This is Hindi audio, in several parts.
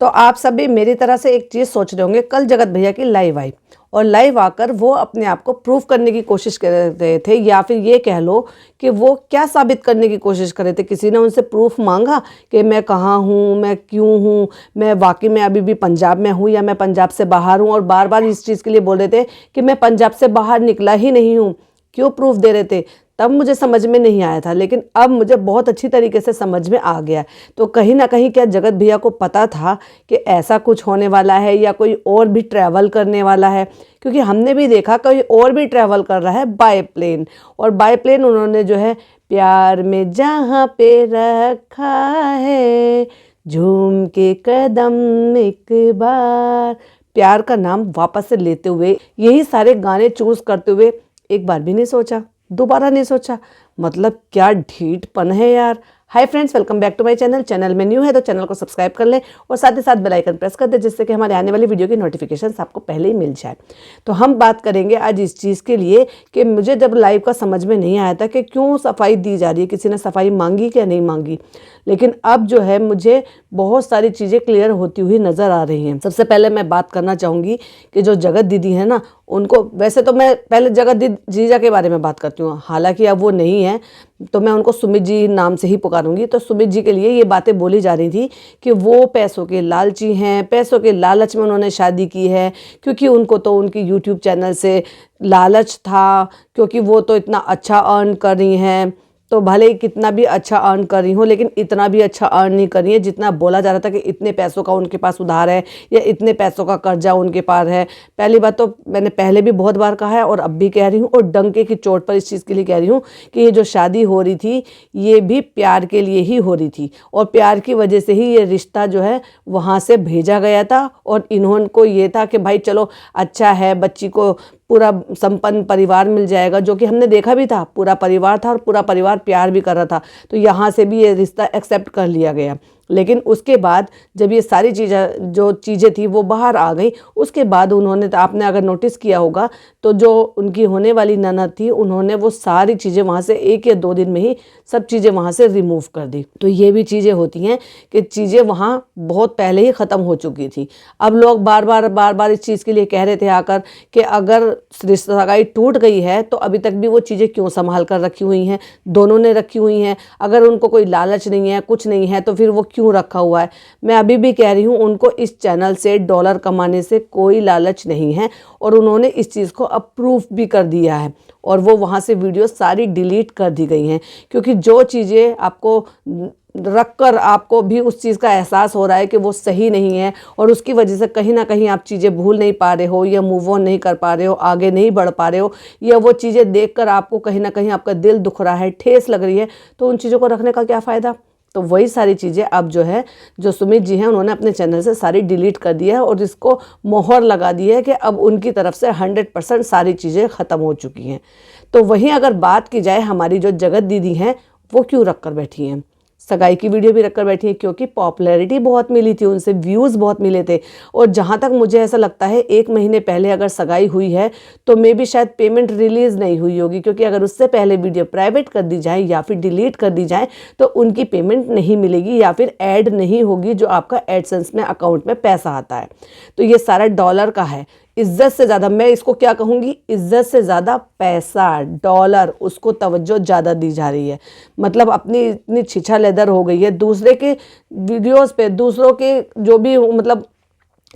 तो आप सभी मेरी तरह से एक चीज़ सोच रहे होंगे, कल जगत भैया की लाइव आई और लाइव आकर वो अपने आप को प्रूव करने की कोशिश कर रहे थे, या फिर ये कह लो कि वो क्या साबित करने की कोशिश कर रहे थे। किसी ने उनसे प्रूफ मांगा कि मैं कहाँ हूँ, मैं क्यों हूँ, मैं वाकई में अभी भी पंजाब में हूँ या मैं पंजाब से बाहर हूँ, और बार बार इस चीज़ के लिए बोल रहे थे कि मैं पंजाब से बाहर निकला ही नहीं हूँ। क्यों प्रूफ दे रहे थे? तब मुझे समझ में नहीं आया था, लेकिन अब मुझे बहुत अच्छी तरीके से समझ में आ गया। तो कहीं ना कहीं क्या जगत भैया को पता था कि ऐसा कुछ होने वाला है, या कोई और भी ट्रैवल करने वाला है? क्योंकि हमने भी देखा कोई और भी ट्रैवल कर रहा है बाय प्लेन, और बाय प्लेन उन्होंने जो है प्यार में जहाँ पे रखा है झूम के कदम एक बार, प्यार का नाम वापस से लेते हुए यही सारे गाने चूज करते हुए एक बार भी नहीं सोचा, दोबारा नहीं सोचा। मतलब क्या ढीठपन है यार। Hi friends, welcome back to my channel. Channel में न्यू है तो चैनल को सब्सक्राइब कर लें और साथ ही साथ बेल आइकन प्रेस कर दें, जिससे कि हमारे आने वाली वीडियो की नोटिफिकेशंस आपको पहले ही मिल जाए। तो हम बात करेंगे आज इस चीज़ के लिए कि मुझे जब लाइव का समझ में नहीं आया था कि क्यों सफाई दी जा रही है, किसी ने सफाई मांगी क्या नहीं मांगी, लेकिन अब जो है मुझे बहुत सारी चीज़ें क्लियर होती हुई नज़र आ रही हैं। सबसे पहले मैं बात करना चाहूँगी कि जो जगत दीदी है ना, उनको वैसे तो मैं पहले जगत जीजा के बारे में बात करती हूँ, हालांकि अब वो नहीं है तो मैं उनको सुमित जी नाम से ही पुकारूंगी। तो सुमित जी के लिए ये बातें बोली जा रही थी कि वो पैसों के लालची हैं, पैसों के लालच में उन्होंने शादी की है, क्योंकि उनको तो उनकी यूट्यूब चैनल से लालच था, क्योंकि वो तो इतना अच्छा अर्न कर रही हैं। तो भले ही कितना भी अच्छा अर्न कर रही हो, लेकिन इतना भी अच्छा अर्न नहीं कर रही है जितना बोला जा रहा था कि इतने पैसों का उनके पास उधार है या इतने पैसों का कर्जा उनके पास है। पहली बात तो मैंने पहले भी बहुत बार कहा है और अब भी कह रही हूँ, और डंके की चोट पर इस चीज़ के लिए कह रही हूँ कि ये जो शादी हो रही थी ये भी प्यार के लिए ही हो रही थी, और प्यार की वजह से ही ये रिश्ता जो है वहाँ से भेजा गया था। और इन्होंने को ये था कि भाई चलो अच्छा है, बच्ची को पूरा संपन्न परिवार मिल जाएगा, जो कि हमने देखा भी था, पूरा परिवार था और पूरा परिवार प्यार भी कर रहा था। तो यहाँ से भी ये रिश्ता एक्सेप्ट कर लिया गया। लेकिन उसके बाद जब ये सारी चीज़ें थी वो बाहर आ गई, उसके बाद उन्होंने, तो आपने अगर नोटिस किया होगा तो जो उनकी होने वाली ननद थी उन्होंने वो सारी चीज़ें वहाँ से 1 या 2 दिन में ही सब चीज़ें वहाँ से रिमूव कर दी। तो ये भी चीज़ें होती हैं कि चीज़ें वहाँ बहुत पहले ही ख़त्म हो चुकी थी। अब लोग बार बार इस चीज़ के लिए कह रहे थे आकर कि अगर सगाई टूट गई है तो अभी तक भी वो चीज़ें क्यों संभाल कर रखी हुई हैं, दोनों ने रखी हुई हैं। अगर उनको कोई लालच नहीं है, कुछ नहीं है, तो फिर वो क्यों रखा हुआ है? मैं अभी भी कह रही हूँ, उनको इस चैनल से डॉलर कमाने से कोई लालच नहीं है, और उन्होंने इस चीज़ को अप्रूव भी कर दिया है, और वो वहाँ से वीडियो सारी डिलीट कर दी गई हैं। क्योंकि जो चीज़ें आपको रख कर आपको भी उस चीज़ का एहसास हो रहा है कि वो सही नहीं है, और उसकी वजह से कहीं ना कहीं आप चीज़ें भूल नहीं पा रहे हो, या मूव ऑन नहीं कर पा रहे हो, आगे नहीं बढ़ पा रहे हो, या वो चीज़ें देखकर आपको कहीं ना कहीं आपका दिल दुख रहा है, ठेस लग रही है, तो उन चीज़ों को रखने का क्या फ़ायदा? तो वही सारी चीज़ें अब जो है, जो सुमित जी हैं उन्होंने अपने चैनल से सारी डिलीट कर दी है, और इसको मोहर लगा दी है कि अब उनकी तरफ से 100% सारी चीज़ें ख़त्म हो चुकी हैं। तो वहीं अगर बात की जाए, हमारी जो जगत दीदी हैं वो क्यों रख कर बैठी हैं? सगाई की वीडियो भी रखकर बैठी है क्योंकि पॉपुलैरिटी बहुत मिली थी, उनसे व्यूज़ बहुत मिले थे। और जहाँ तक मुझे ऐसा लगता है 1 महीने पहले अगर सगाई हुई है तो मे भी शायद पेमेंट रिलीज़ नहीं हुई होगी, क्योंकि अगर उससे पहले वीडियो प्राइवेट कर दी जाए या फिर डिलीट कर दी जाए तो उनकी पेमेंट नहीं मिलेगी, या फिर ऐड नहीं होगी जो आपका एडसेंस में अकाउंट में पैसा आता है। तो ये सारा डॉलर का है। इज्जत से ज़्यादा, मैं इसको क्या कहूँगी, इज्जत से ज़्यादा पैसा, डॉलर, उसको तवज्जो ज़्यादा दी जा रही है। मतलब अपनी इतनी छिछा लेदर हो गई है, दूसरे के वीडियोस पे, दूसरों के जो भी मतलब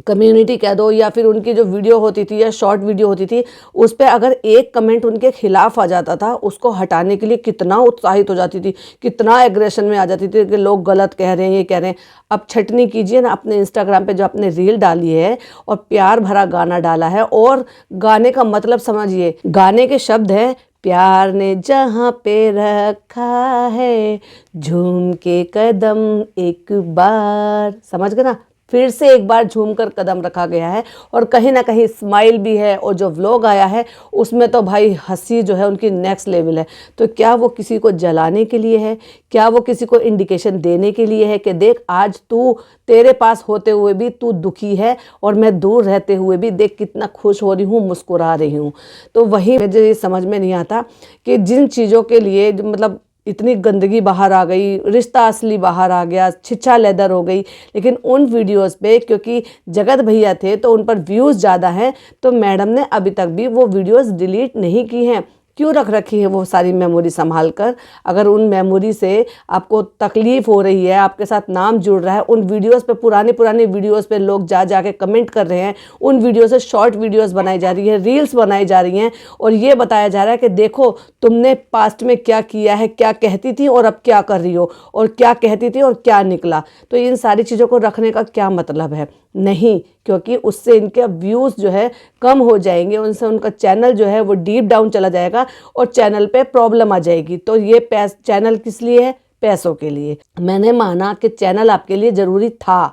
कम्युनिटी कह दो, या फिर उनकी जो वीडियो होती थी या शॉर्ट वीडियो होती थी, उस पर अगर एक कमेंट उनके खिलाफ आ जाता था, उसको हटाने के लिए कितना उत्साहित हो जाती थी, कितना एग्रेशन में आ जाती थी कि लोग गलत कह रहे हैं, ये कह रहे हैं। अब छटनी कीजिए ना, अपने इंस्टाग्राम पे जो आपने रील डाली है और प्यार भरा गाना डाला है, और गाने का मतलब समझिए, गाने के शब्द है, प्यार ने जहाँ पे रखा है झूम के कदम एक बार, समझ गए ना, फिर से एक बार झूमकर कदम रखा गया है, और कहीं ना कहीं स्माइल भी है, और जो व्लॉग आया है उसमें तो भाई हंसी जो है उनकी नेक्स्ट लेवल है। तो क्या वो किसी को जलाने के लिए है? क्या वो किसी को इंडिकेशन देने के लिए है कि देख आज तू, तेरे पास होते हुए भी तू दुखी है, और मैं दूर रहते हुए भी देख कितना खुश हो रही हूँ, मुस्कुरा रही हूँ? तो वही मुझे समझ में नहीं आता कि जिन चीज़ों के लिए मतलब इतनी गंदगी बाहर आ गई, रिश्ता असली बाहर आ गया, छिछा लेदर हो गई। लेकिन उन वीडियोस पे क्योंकि जगत भैया थे तो उन पर व्यूज़ ज़्यादा हैं, तो मैडम ने अभी तक भी वो वीडियोस डिलीट नहीं की हैं। क्यों रख रखी है वो सारी मेमोरी संभाल कर? अगर उन मेमोरी से आपको तकलीफ़ हो रही है, आपके साथ नाम जुड़ रहा है, उन वीडियोस पे पुरानी वीडियोस पे लोग जा के कमेंट कर रहे हैं, उन वीडियो से शॉर्ट वीडियोस बनाई जा रही है, रील्स बनाई जा रही हैं, और ये बताया जा रहा है कि देखो तुमने पास्ट में क्या किया है, क्या कहती थी और अब क्या कर रही हो, और क्या कहती थी और क्या निकला। तो इन सारी चीज़ों को रखने का क्या मतलब है? नहीं, क्योंकि उससे इनके व्यूज़ जो है कम हो जाएंगे, उनसे उनका चैनल जो है वो डीप डाउन चला जाएगा और चैनल पे प्रॉब्लम आ जाएगी। तो ये चैनल किस लिए है? पैसों के लिए। मैंने माना कि चैनल आपके लिए ज़रूरी था,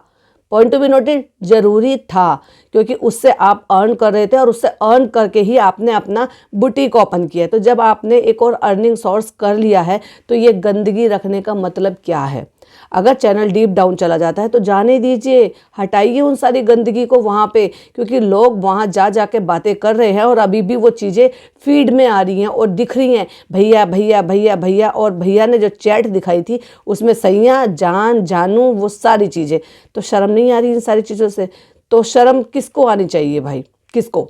पॉइंट टू बी नोटेड, ज़रूरी था, क्योंकि उससे आप अर्न कर रहे थे और उससे अर्न करके ही आपने अपना बुटीक ओपन किया। तो जब आपने एक और अर्निंग सोर्स कर लिया है तो ये गंदगी रखने का मतलब क्या है? अगर चैनल डीप डाउन चला जाता है तो जाने दीजिए, हटाइए उन सारी गंदगी को वहाँ पे, क्योंकि लोग वहाँ जा के बातें कर रहे हैं और अभी भी वो चीज़ें फीड में आ रही हैं और दिख रही हैं, भैया भैया भैया भैया। और भैया ने जो चैट दिखाई थी उसमें सैया, जान, जानू, वो सारी चीज़ें। तो शर्म नहीं आ रही इन सारी चीज़ों से? तो शर्म किसको आनी चाहिए भाई? किसको?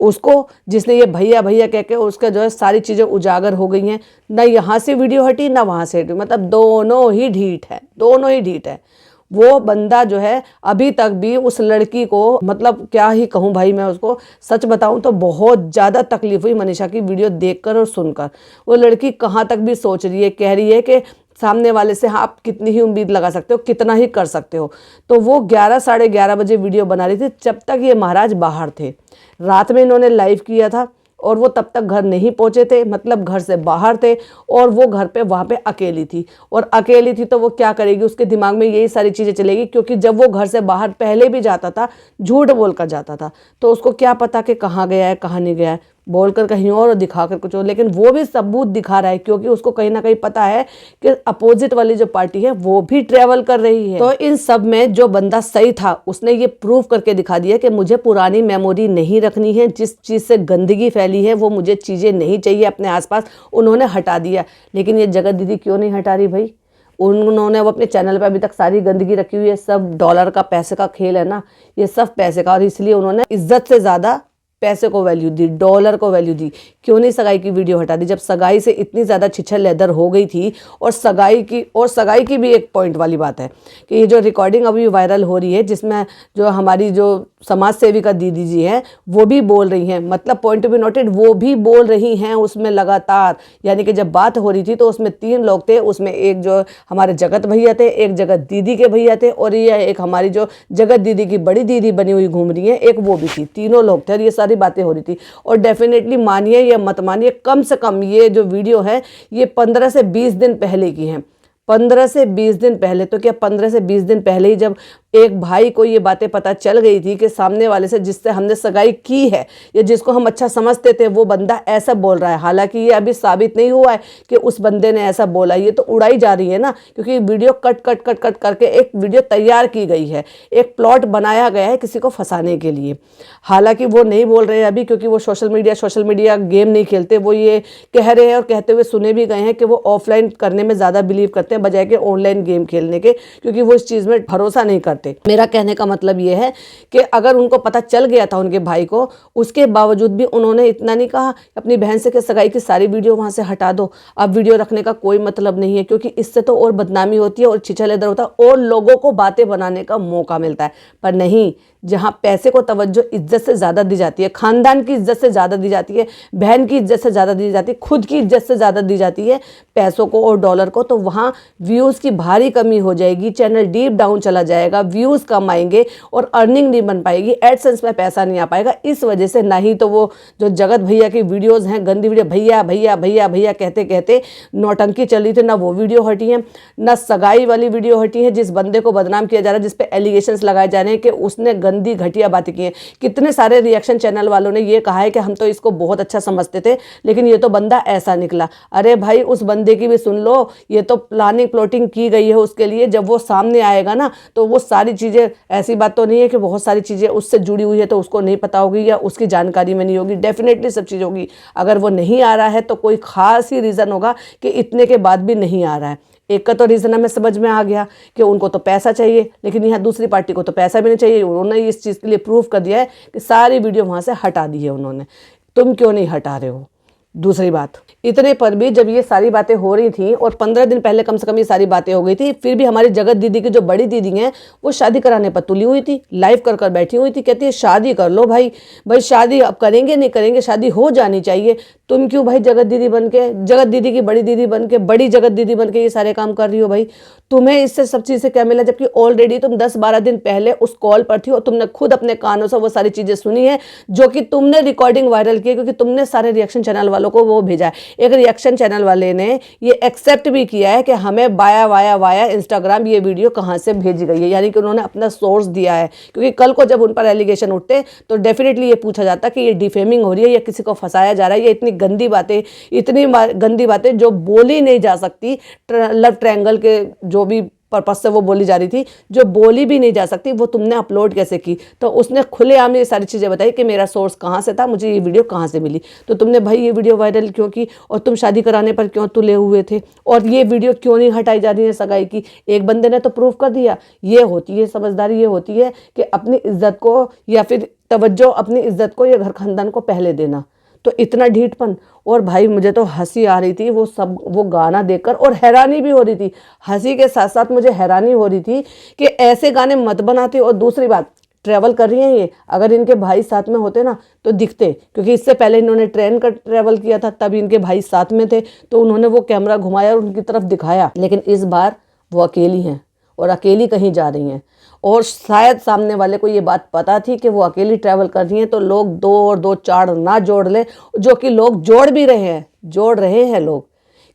उसको जिसने ये भैया भैया कह के उसका जो है सारी चीज़ें उजागर हो गई हैं, ना यहाँ से वीडियो हटी ना वहाँ से हटी, मतलब दोनों ही ढीठ है, दोनों ही ढीठ है। वो बंदा जो है अभी तक भी उस लड़की को, मतलब क्या ही कहूँ भाई, मैं उसको सच बताऊँ तो बहुत ज़्यादा तकलीफ हुई मनीषा की वीडियो देखकर और सुनकर। वो लड़की कहाँ तक भी सोच रही है, कह रही है कि सामने वाले से आप कितनी ही उम्मीद लगा सकते हो, कितना ही कर सकते हो। तो वो 11 साढ़े 11 बजे वीडियो बना रही थी, जब तक ये महाराज बाहर थे। रात में इन्होंने लाइव किया था और वो तब तक घर नहीं पहुंचे थे, मतलब घर से बाहर थे, और वो घर पे वहाँ पे अकेली थी। और अकेली थी तो वो क्या करेगी, उसके दिमाग में यही सारी चीज़ें चलेगी, क्योंकि जब वो घर से बाहर पहले भी जाता था झूठ बोल कर जाता था, तो उसको क्या पता कि कहाँ गया है कहाँ नहीं गया है, बोलकर कहीं और दिखाकर कुछ और। लेकिन वो भी सबूत दिखा रहा है, क्योंकि उसको कहीं ना कहीं पता है कि अपोजिट वाली जो पार्टी है वो भी ट्रेवल कर रही है। तो इन सब में जो बंदा सही था उसने ये प्रूव करके दिखा दिया कि मुझे पुरानी मेमोरी नहीं रखनी है, जिस चीज़ से गंदगी फैली है वो मुझे चीज़ें नहीं चाहिए अपने आसपास, उन्होंने हटा दिया। लेकिन ये जगत दीदी क्यों नहीं हटा रही भाई? उन्होंने वो अपने चैनल पे अभी तक सारी गंदगी रखी हुई है। सब डॉलर का, पैसे का खेल है ना, ये सब पैसे का, और इसलिए उन्होंने इज्जत से ज़्यादा पैसे को वैल्यू दी, डॉलर को वैल्यू दी। क्यों नहीं सगाई की वीडियो हटा दी? जब सगाई से इतनी ज़्यादा छिछल लेदर हो गई थी, और सगाई की भी एक पॉइंट वाली बात है कि ये जो रिकॉर्डिंग अभी वायरल हो रही है, जिसमें जो हमारी जो समाज सेविका दीदी जी हैं वो भी बोल रही हैं, मतलब पॉइंट टू बी नोटेड, वो भी बोल रही हैं उसमें लगातार। यानी कि जब बात हो रही थी तो उसमें 3 लोग थे, उसमें एक जो हमारे जगत भैया थे, एक जगत दीदी के भैया थे, और ये एक हमारी जो जगत दीदी की बड़ी दीदी बनी हुई घूम रही है, एक वो भी थी। तीनों लोग थे और ये सारी बातें हो रही थी। और डेफिनेटली मानिए या मत मानिए, कम से कम ये जो वीडियो है ये 15 से 20 दिन पहले की है। 15 से 20 दिन पहले, तो क्या 15 से 20 दिन पहले ही जब एक भाई को ये बातें पता चल गई थी कि सामने वाले से जिससे हमने सगाई की है या जिसको हम अच्छा समझते थे वो बंदा ऐसा बोल रहा है। हालांकि ये अभी साबित नहीं हुआ है कि उस बंदे ने ऐसा बोला, ये तो उड़ाई जा रही है ना, क्योंकि वीडियो कट करके एक वीडियो तैयार की गई है, एक प्लॉट बनाया गया है किसी को फंसाने के लिए। हालांकि वो नहीं बोल रहे हैं अभी, क्योंकि वो सोशल मीडिया गेम नहीं खेलते। वो ये कह रहे हैं और कहते हुए सुने भी गए हैं कि वो ऑफलाइन करने में ज़्यादा बिलीव करते हैं बजाय कि ऑनलाइन गेम खेलने के, क्योंकि वो इस चीज़ में भरोसा नहीं करते। मेरा कहने का मतलब ये है कि अगर उनको पता चल गया था उनके भाई को, उसके बावजूद भी उन्होंने इतना नहीं कहा अपनी बहन से कि सगाई की सारी वीडियो वहाँ से हटा दो, अब वीडियो रखने का कोई मतलब नहीं है, क्योंकि इससे तो और बदनामी होती है और छिछल इधर होता है और लोगों को बातें बनाने का मौका मिलता है। पर नहीं, जहाँ पैसे को तवज्जो इज्जत से ज़्यादा दी जाती है, खानदान की इज्जत से ज़्यादा दी जाती है, बहन की इज्जत से ज़्यादा दी जाती है, खुद की इज्जत से ज़्यादा दी जाती है पैसों को और डॉलर को, तो वहाँ व्यूज़ की भारी कमी हो जाएगी, चैनल डीप डाउन चला जाएगा, व्यूज़ कम आएंगे और अर्निंग नहीं बन पाएगी, एडसेंस में पैसा नहीं आ पाएगा। इस वजह से ना ही तो वो जो जगत भैया की वीडियोज़ हैं, गंदी वीडियो, भैया भैया भैया भैया कहते कहते नौटंकी चल रही थी, ना वो वीडियो हटी है, ना सगाई वाली वीडियो हटी है जिस बंदे को बदनाम किया जा रहा है, जिस पे एलिगेशंस लगाए जा रहे हैं कि उसने गंदी घटिया बातें की हैं। कितने सारे रिएक्शन चैनल वालों ने ये कहा है कि हम तो इसको बहुत अच्छा समझते थे लेकिन ये तो बंदा ऐसा निकला। अरे भाई, उस बंदे की भी सुन लो, ये तो प्लानिंग प्लॉटिंग की गई है उसके लिए। जब वो सामने आएगा ना तो वो सारी चीज़ें, ऐसी बात तो नहीं है कि बहुत सारी चीज़ें उससे जुड़ी हुई है तो उसको नहीं पता होगी या उसकी जानकारी में नहीं होगी, डेफिनेटली सब चीज़ होगी। अगर वो नहीं आ रहा है तो कोई ख़ास ही रीज़न होगा कि इतने के बाद भी नहीं आ रहा है। एक का तो रीज़न हमें समझ में आ गया कि उनको तो पैसा चाहिए, लेकिन यहाँ दूसरी पार्टी को तो पैसा भी नहीं चाहिए। उन्होंने इस चीज़ के लिए प्रूफ कर दिया है कि सारी वीडियो वहाँ से हटा दी है उन्होंने। तुम क्यों नहीं हटा रहे हो? दूसरी बात, इतने पर भी जब ये सारी बातें हो रही थी और 15 दिन पहले कम से कम ये सारी बातें हो गई थी, फिर भी हमारी जगत दीदी की जो बड़ी दीदी हैं वो शादी कराने पर तुली हुई थी, लाइव कर कर बैठी हुई थी। कहती है शादी कर लो भाई, भाई शादी अब करेंगे नहीं करेंगे, शादी हो जानी चाहिए। तुम क्यों भाई जगत दीदी बन के, जगत दीदी की बड़ी दीदी बन के, बड़ी जगत दीदी बन के ये सारे काम कर रही हो? भाई तुम्हें इससे सब चीज़ से क्या मिला? जबकि ऑलरेडी तुम 10-12 दिन पहले उस कॉल पर थी और तुमने खुद अपने कानों से वो सारी चीज़ें सुनी है, जो कि तुमने रिकॉर्डिंग वायरल की है, क्योंकि तुमने सारे रिएक्शन चैनल वालों को वो भेजा है। एक रिएक्शन चैनल वाले ने ये एक्सेप्ट भी किया है कि हमें वाया इंस्टाग्राम ये वीडियो कहाँ से भेजी गई है, यानी कि उन्होंने अपना सोर्स दिया है। क्योंकि कल को जब उन पर एलिगेशन उठते तो डेफिनेटली ये पूछा जाता कि ये डिफेमिंग हो रही है या किसी को फंसाया जा रहा है, ये इतनी गंदी बातें जो बोली नहीं जा सकती, लव ट्रायंगल के जो भी पर्पज से वो बोली जा रही थी, जो बोली भी नहीं जा सकती, वो तुमने अपलोड कैसे की? तो उसने खुलेआम ये सारी चीज़ें बताई कि मेरा सोर्स कहाँ से था, मुझे ये वीडियो कहाँ से मिली। तो तुमने भाई ये वीडियो वायरल क्यों की और तुम शादी कराने पर क्यों तुले हुए थे और ये वीडियो क्यों नहीं हटाई जा रही है सगाई की? एक बंदे ने तो प्रूफ कर दिया। ये होती है समझदारी, ये होती है कि अपनी इज्जत को या फिर तवज्जो अपनी इज्जत को या घर खानदान को पहले देना। तो इतना ढीठपन। और भाई मुझे तो हंसी आ रही थी वो गाना देखकर, और हैरानी भी हो रही थी। हंसी के साथ साथ मुझे हैरानी हो रही थी कि ऐसे गाने मत बनाते। और दूसरी बात, ट्रैवल कर रही हैं ये, अगर इनके भाई साथ में होते ना तो दिखते, क्योंकि इससे पहले इन्होंने ट्रेन का ट्रैवल किया था, तब इनके भाई साथ में थे तो उन्होंने वो कैमरा घुमाया और उनकी तरफ दिखाया। लेकिन इस बार वो अकेली हैं और अकेली कहीं जा रही हैं, और शायद सामने वाले को ये बात पता थी कि वो अकेली ट्रैवल कर रही हैं, तो लोग 2 और 2 4 ना जोड़ लें, जो कि लोग जोड़ रहे हैं लोग।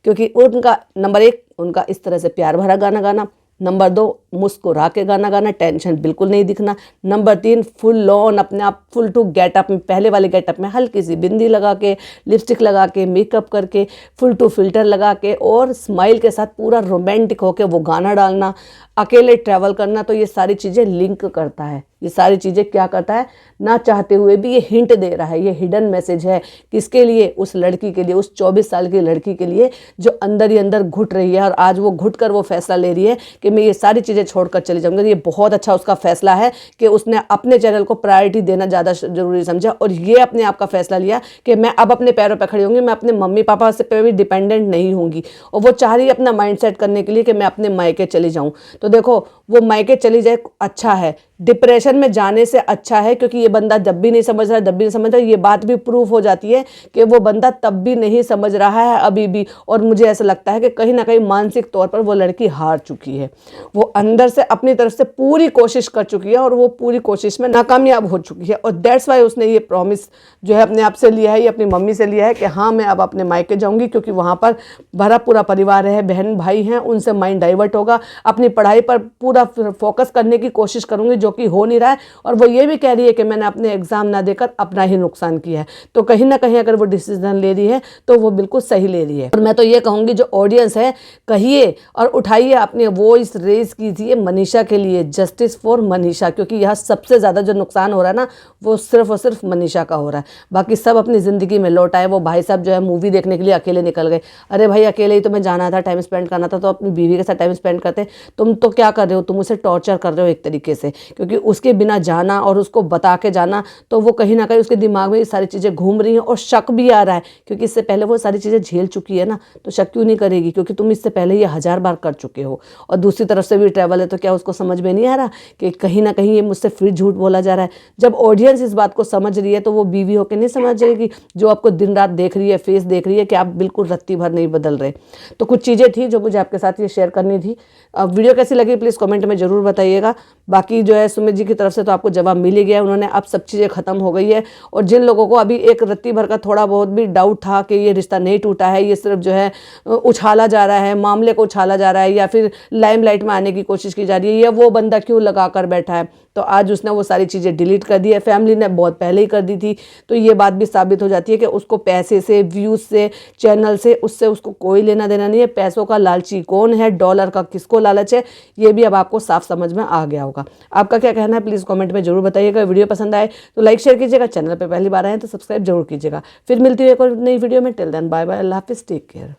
क्योंकि उनका नंबर 1 उनका इस तरह से प्यार भरा गाना गाना, नंबर 2 मुस्कुरा के गाना गाना, टेंशन बिल्कुल नहीं दिखना, नंबर 3 फुल ऑन अपने आप फुल टू गेटअप में, पहले वाले गेटअप में हल्की सी बिंदी लगा के, लिपस्टिक लगा के, मेकअप करके, फुल टू फिल्टर लगा के और स्माइल के साथ पूरा रोमांटिक होके वो गाना डालना, अकेले ट्रैवल करना। तो ये सारी चीज़ें लिंक करता है, ये सारी चीज़ें क्या करता है, ना चाहते हुए भी ये हिंट दे रहा है, ये हिडन मैसेज है। किसके लिए? उस लड़की के लिए, उस 24 साल की लड़की के लिए जो अंदर ही अंदर घुट रही है, और आज वो घुट कर वो फैसला ले रही है कि मैं ये सारी चीज़ें छोड़कर चली जाऊँगी। ये बहुत अच्छा उसका फैसला है कि उसने अपने चैनल को प्रायोरिटी देना ज़्यादा जरूरी समझा, और ये अपने आप का फैसला लिया कि मैं अब अपने पैरों पर खड़ी होंगी, मैं अपने मम्मी पापा से पे भी डिपेंडेंट नहीं होंगी। और वो चाह रही है अपना माइंड सेट करने के लिए कि मैं अपने मायके चली जाऊँ। तो देखो, वो मायके चली जाए अच्छा है, डिप्रेशन में जाने से अच्छा है, क्योंकि ये बंदा जब भी नहीं समझ रहा, ये बात भी प्रूफ हो जाती है कि वो बंदा तब भी नहीं समझ रहा है अभी भी। और मुझे ऐसा लगता है कि कहीं ना कहीं मानसिक तौर पर वो लड़की हार चुकी है, वो अंदर से अपनी तरफ से पूरी कोशिश कर चुकी है और वो पूरी कोशिश में नाकामयाब हो चुकी है। और दैट्स वाई उसने ये प्रॉमिस जो है अपने आप से लिया है, ये अपनी मम्मी से लिया है कि हाँ मैं अब अपने मायके जाऊँगी, क्योंकि वहाँ पर भरा पूरा परिवार है, बहन भाई हैं, उनसे माइंड डाइवर्ट होगा, अपनी पढ़ाई पर पूरा फोकस करने की कोशिश करूँगी, जो कि हो नहीं रहा है। और वो ये भी कह रही है कि मैंने अपने एग्जाम ना देकर अपना ही नुकसान किया है। तो कहीं ना कहीं अगर वो डिसीजन ले रही है तो वो बिल्कुल सही ले रही है। और मैं तो ये कहूँगी, जो ऑडियंस है, कहिए और उठाइए अपनी वॉइस रेज कीजिए मनीषा के लिए, जस्टिस फॉर मनीषा, क्योंकि यहाँ सबसे ज़्यादा जो नुकसान हो रहा है ना, वो सिर्फ और सिर्फ मनीषा का हो रहा है। बाकी सब अपनी ज़िंदगी में लौट आए। वो भाई साहब जो है मूवी देखने के लिए अकेले निकल गए। अरे भाई, अकेले ही तुम्हें जाना था, टाइम स्पेंड करना था, तो अपनी बीवी के साथ टाइम स्पेंड करते। तुम तो क्या कर रहे हो, तुम उसे टॉर्चर कर रहे हो एक तरीके से, क्योंकि उसके बिना जाना और उसको बता के जाना, तो वो कहीं ना कहीं उसके दिमाग में ये सारी चीज़ें घूम रही हैं। और शक भी आ रहा है, क्योंकि इससे पहले वो सारी चीज़ें झेल चुकी है ना, तो शक क्यों नहीं करेगी, क्योंकि तुम इससे पहले ये 1000 बार कर चुके हो। और दूसरी तरफ से भी ट्रैवल है, तो क्या उसको समझ में नहीं आ रहा कि कहीं ना कहीं ये मुझसे फिर झूठ बोला जा रहा है? जब ऑडियंस इस बात को समझ रही है तो वो बीवी होकर नहीं समझ जाएगी, जो आपको दिन रात देख रही है, फेस देख रही है कि आप बिल्कुल रत्ती भर नहीं बदल रहे। तो कुछ चीज़ें थी जो मुझे आपके साथ ये शेयर करनी थी। वीडियो कैसी लगी प्लीज़ कमेंट में ज़रूर बताइएगा। बाकी जो है सुमित जी की तरफ से तो आपको जवाब मिल ही गया, उन्होंने अब सब चीज़ें खत्म हो गई है। और जिन लोगों को अभी एक रत्ती भर का थोड़ा बहुत भी डाउट था कि ये रिश्ता नहीं टूटा है, ये सिर्फ जो है उछाला जा रहा है, मामले को उछाला जा रहा है, या फिर लाइमलाइट में आने की कोशिश की जा रही है, या वो बंदा क्यों लगा कर बैठा है, तो आज उसने वो सारी चीज़ें डिलीट कर दी है। फैमिली ने बहुत पहले ही कर दी थी। तो ये बात भी साबित हो जाती है कि उसको पैसे से, व्यूज़ से, चैनल से, उससे उसको कोई लेना देना नहीं है। पैसों का लालची कौन है, डॉलर का किसको लालच है, ये भी अब आपको साफ समझ में आ गया होगा। आपका क्या कहना है प्लीज़ कमेंट में जरूर बताइएगा। वीडियो पसंद आए तो लाइक शेयर कीजिएगा, चैनल पर पहली बार आए तो सब्सक्राइब जरूर कीजिएगा। फिर मिलती है एक और नई वीडियो में। टिल देन बाय बाय, अल्लाह हाफिज़, टेक केयर।